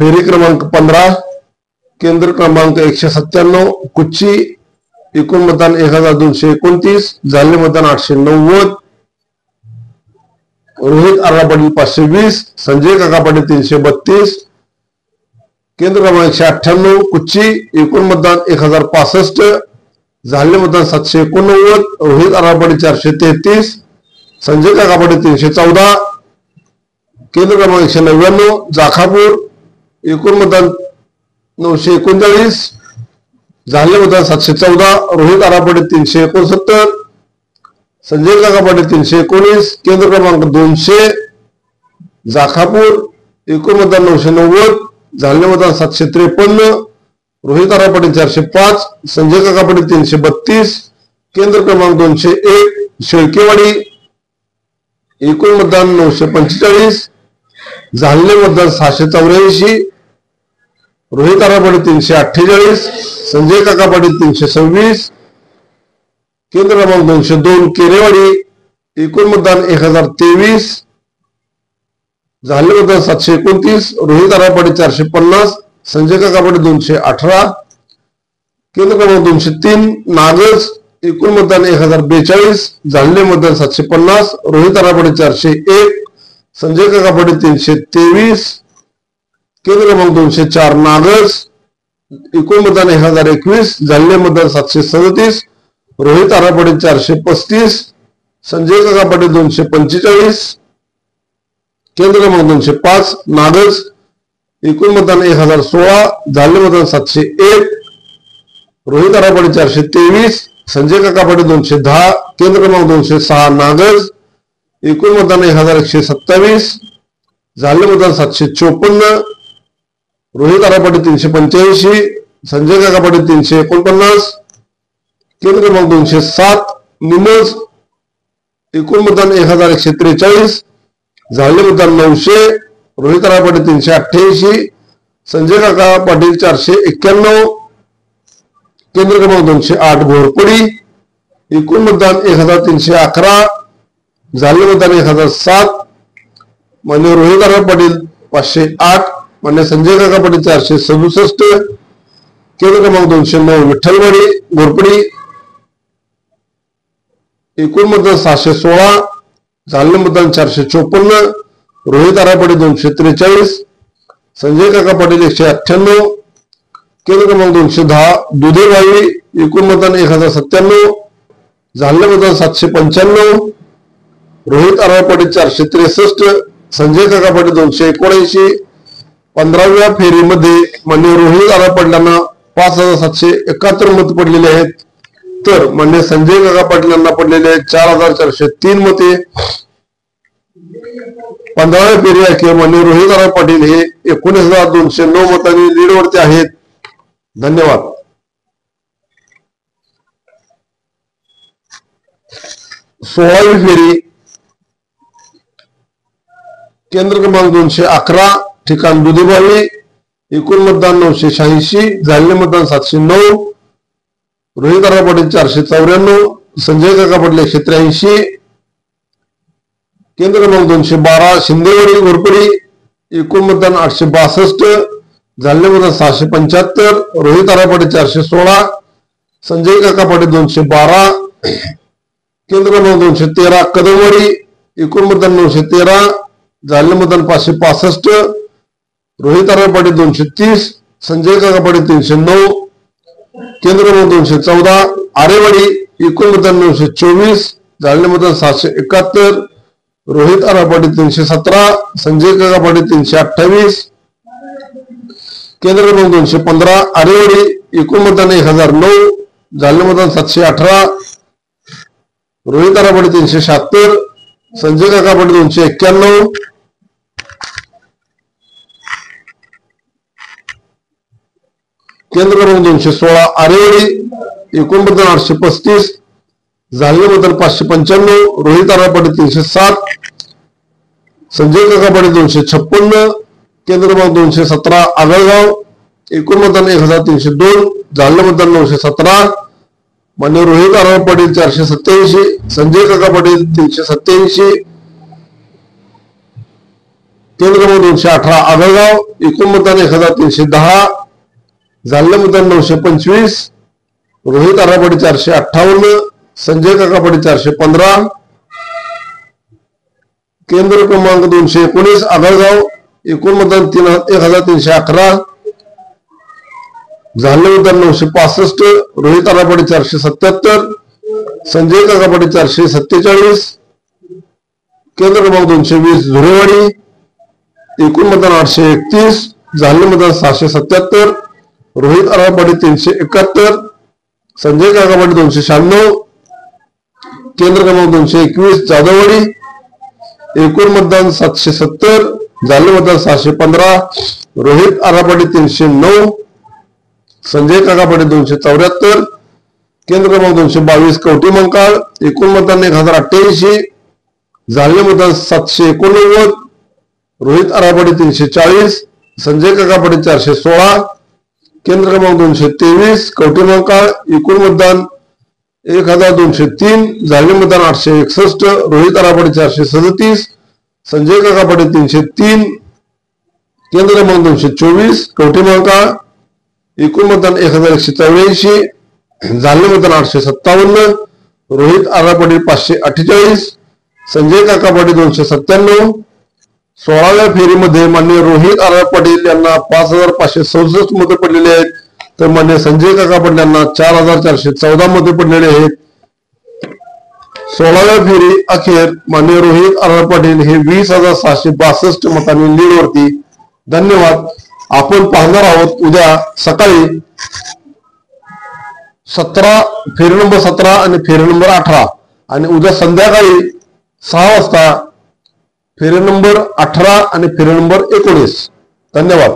फेरी क्रमांक 15, केंद्र क्रमांक 197, कुच्ची, एकूण मतदान 1229, झालेले मतदान 890, रोहित आर्रा पाटील 520, संजय काका पाटील 332, केंद्र क्रमांक 198, कुच्ची, एकूण मतदान 1065, झालेले मतदान 789, रोहित आर्रा पाटील 433, संजय काका पाटील 314, केंद्र क्रमांक 199, जाखापूर, एकूण मतदान 939, झालेले मतदान 714, रोहित आर्रा पाटील 369, संजय काका पाटील 319, केंद्र क्रमांक 200, जाखापूर, एकूण मतदान 990, झालेले मतदान 753, रोहित आर्रा पाटील 405, संजय काका पाटील 332, केंद्र क्रमांक 201, शेळकेवाडी, एकूण मतदान 945, झालेले मतदान 684, रोहित आर्रा पाटील 348, संजय काका पाटील 326, केंद्र क्रमांक 202, केरेवाडी, एकूण मतदान 1023, झालेले मतदान 729, रोहित आर्रा पाटील 450, संजय काका पाटील 218, केंद्र क्रमांक 203, नागज, एकूण मतदान 1042, झालेले मतदान 750, रोहित आर्रा पाटील 401, संजय काका पाटील 323, केंद्र क्रमांक 204, नागज, एकूण मतदान 1021, झालेले मतदान 737, रोहित आर्रा पाटील 435, संजय काका पाटील 245, केंद्र क्रमांक 205, नागज, एकूण मतदान 1016, झालेले मतदान 701, रोहित आर्रा पाटील 423, संजय काका पाटील 210, केंद्र क्रमांक 206, नागज, एकूण मतदान 1127, झालेले मतदान 754, रोहित आर्रा पाटील 385, संजय काका पाटील 349, केंद्र क्रमांक 207, निमज, एकूण मतदान 1143, झालेले मतदान 900, रोहित आर्रा पाटील 388, संजय काका पाटील 491, केंद्र क्रमांक 208, घोरपडी, एकूण मतदान 1311, झालेले मतदान 1007, मान्य रोहित आर्रा पाटील 508, मान्य संजय काका पाटील 467, केंद्र क्रमांक 209, विठ्ठलवाडी, घोरपडी, एकूण मतदान 616, झालेले मतदान 454, रोहित आर्रा पाटील 243, संजय काका पाटील 198, केंद्र क्रमांक 210, दुधेवाडी, एकूण मतदान 1097, झालेले मतदान 795, रोहित आर्रा पाटील 463, संजय काका पाटील 279, 15व्या फेरीमध्ये मान्य रोहित आर्रा पाटलांना 5771 मत पडलेले आहेत, तर मान्य संजय काका पाटील यांना पडलेले आहेत 4403 मते. 15व्या फेरी अखेर मान्य रोहित आर्रा पाटील हे 19209 मतांनी लीडवरती आहेत. धन्यवाद. 16वी फेरी केंद्र क्रमांक 211, ठिकाण दुधेबावी, एकूण मतदान 986, झालेले मतदान 709, रोहित आर्रा पाटील 494, संजय काका पाटील 183, केंद्र क्रमांक 212, शिंदेवाडी, घोरपडी, एकूण मतदान 862, झालेले मतदान 675, रोहित आर्रा पाटील 416, संजय काका पाटील 212, केंद्र क्रमांक 213, कदमवाडी, एकूण मतदान 913, झालेले मतदान 565, रोहित आर्रा पाटील 230, संजय काका पाटील 309, केंद्र क्रमांक 214, आरेवाडी, एकूण मतदान 924, झालेले मतदान 771, रोहित आर्रा पाटील 317, संजय काका पाटील 328, केंद्र क्रमांक 215, आरेवाडी, एकूण मतदान 1009, झालेले मतदान 718, रोहित आर्रा पाटील 376, संजय काका पाटील 291, केंद्र क्रमांक 216, आरेवाडी, एकूण मतदान 835, झालेले मतदान 595, रोहित आर्रा पाटील 307, संजय काका पाटील 256, केंद्र क्रमांक 217, आगळगाव, एकूण मतदान 1302, झालेले मतदान 917, मान्य रोहित आर्रा पाटील 487, संजय काका पाटील 387, केंद्र क्रमांक 218 आगळगाव, एकूण मतदान 1310, झालेले मतदान 925, रोहित आरापाडी 458, संजय काकापाडी 415, केंद्र क्रमांक 219 आगळगाव, एकूण मतदान 1311, झालेले मतदान 965, रोहित आरापाडी 477, संजय काकापाडी 447, केंद्र क्रमांक 220 झुरेवाडी, एकूण मतदान 831, झालेले मतदान 677, रोहित आरापाडी 371, संजय काकापाडी 296, केंद्र क्रमांक 221 जाधववाडी, एकूण मतदान 770, झालेले मतदान 615, रोहित आरापाडी 309, संजय काकापाडी 274, केंद्र क्रमांक 222 कवठेमंकाळ, एकूण मतदान 1088, झालेले मतदान 789, रोहित आरापाडी 340, संजय काकापाडी 416, केंद्र क्रमांक 223 कवठेमंकाळ, एकूण मतदान 1203, झालेले मतदान 861, रोहित आरापाडी 437, संजय काकापाडी 303, केंद्र क्रमांक 224 कवठेमंकाळ, एकूण मतदान 1184, झालेले मतदान 857, रोहित आरापाडी 548, संजय काकापाडी 297, 16व्या फेरीमध्ये माननीय रोहित आर पाटील यांना 5567 मते पडलेली आहेत, तर माननीय संजय काका पाटील यांना 4414 मते पडलेले आहेत. 16व्या फेरी अखेर माननीय रोहित आर पाटील हे 20,662 मतांनी लीड वरती. धन्यवाद. आपण पाहणार आहोत उद्या सकाळी फेरी नंबर 17 आणि फेरी नंबर 18 आणि उद्या संध्याकाळी 6 वाजता फेरी नंबर 18 आणि फेरी नंबर 19. धन्यवाद.